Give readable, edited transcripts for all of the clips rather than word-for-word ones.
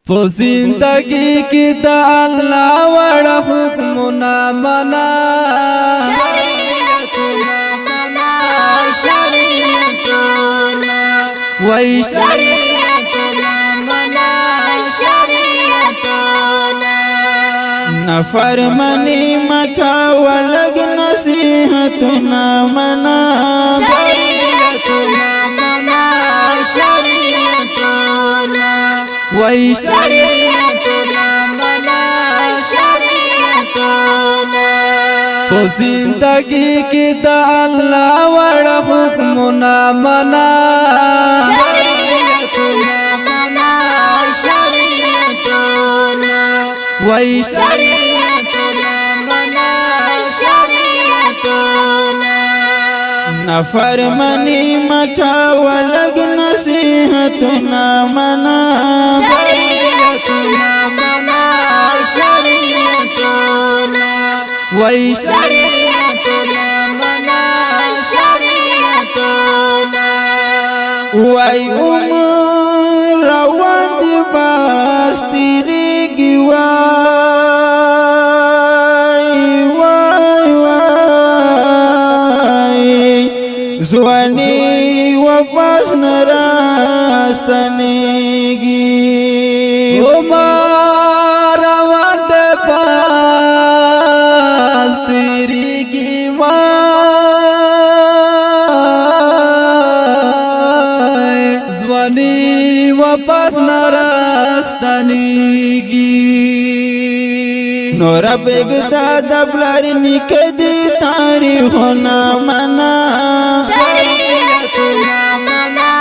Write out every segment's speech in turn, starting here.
په زندگی کی دا الله وړ حکمنا منا شریعتنا منا شریعتنا وای شریعتنا منا شریعتنا نفرمانی مکا ولگ نصیحتنا منا شریعتنا منا شریعتنا وای شریعتنا منا شریعتنا په زندگی کی دا الله وړ حکمنا منا شریعتنا منا شریعتنا وای شریعتنا منا شریعتنا نفرمانی مکا ولگ نصیحتنا منا شریعتنا منا شریعتنا وای شریعتنا منا شریعتنا وای عمر روان دی باس تیریږي وای زوانی واپس نراستنیږي عمر روان دی باس تیریږي وای زوانی واپس نراستنیږي نور برګدا دبلار نکدي تاریخنا منا شریعتنا منا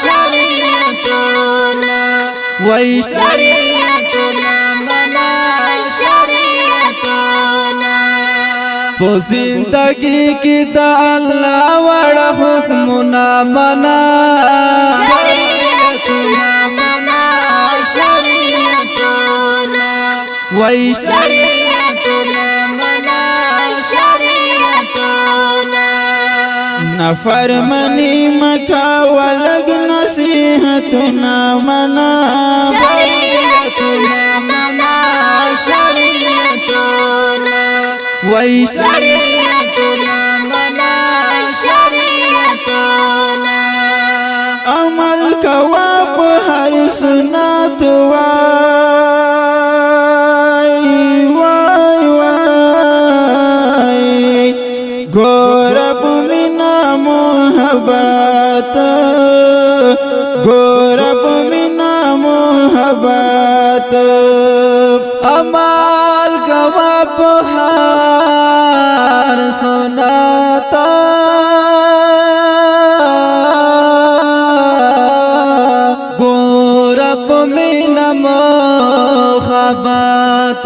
شریعتنا وای شریعتنا منا شریعتنا په زندگی کی دا الله وړ حکمنا منا شریعتنا منا شریعتنا وای شریعتنا منا شریعتنا نفرمانی مکا ولگ نصیحتنا منا شریعتنا منا شریعتنا وای شریعتنا منا شریعتنا عمل کوا په هر سنت وای ګور په مینا محبت ګور په مینا محبت عمل کوا په هر سنت ګور په مینا محبت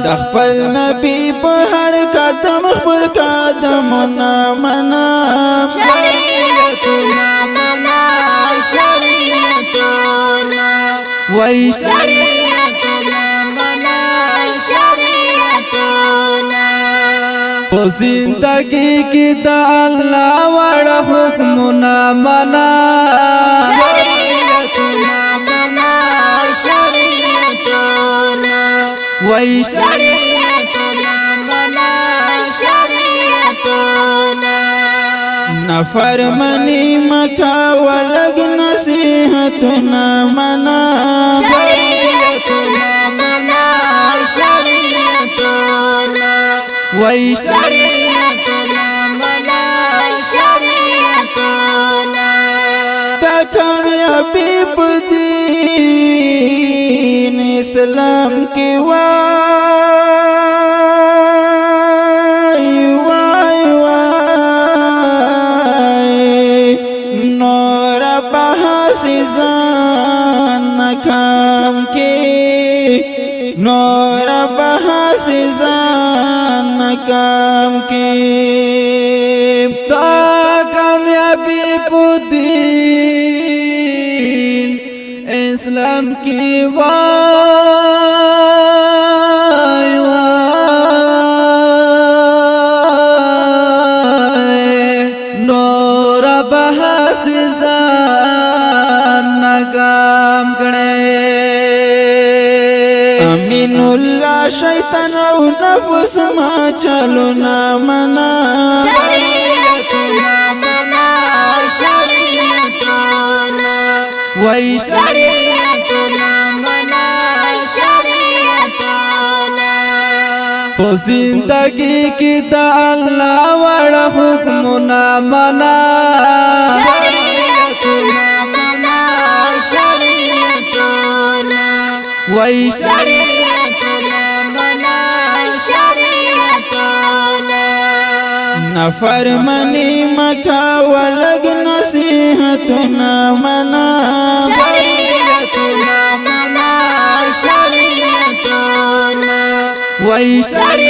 د خپل نبی په هر قدم خپل قدم نه منا شریعتنا منا شریعتنا وای شریعتنا منا شریعتنا په زندگی کی دا الله وړ حکمنا منا شریعتنا منا شریعتنا وای شریعتنا منا شریعتنا نفرمانی مکا ولگ نصیحتنا منا شریعتنا منا شریعتنا وای شریعتنا منا شریعتنا تا کامیابی په دین اسلام کې وای نور بحث ځان ناکام کې نور بحث ځان ناکام کې تا کامیابی په دین اسلام کې وای نور بحث ځان ناکام کړي امین الله شیطان او نفس ما چلو نا منا شریعتنا منا شریعتنا وای شریعتنا منا شریعتنا په زندگی کې د الله وړ حکمونه منا شریعتنا منا شریعتنا وای شریعتنا منا شریعتنا نفرمانی مکا ولګ نصیحتونه منا شریعتنا منا شریعتنا وای شریعتنا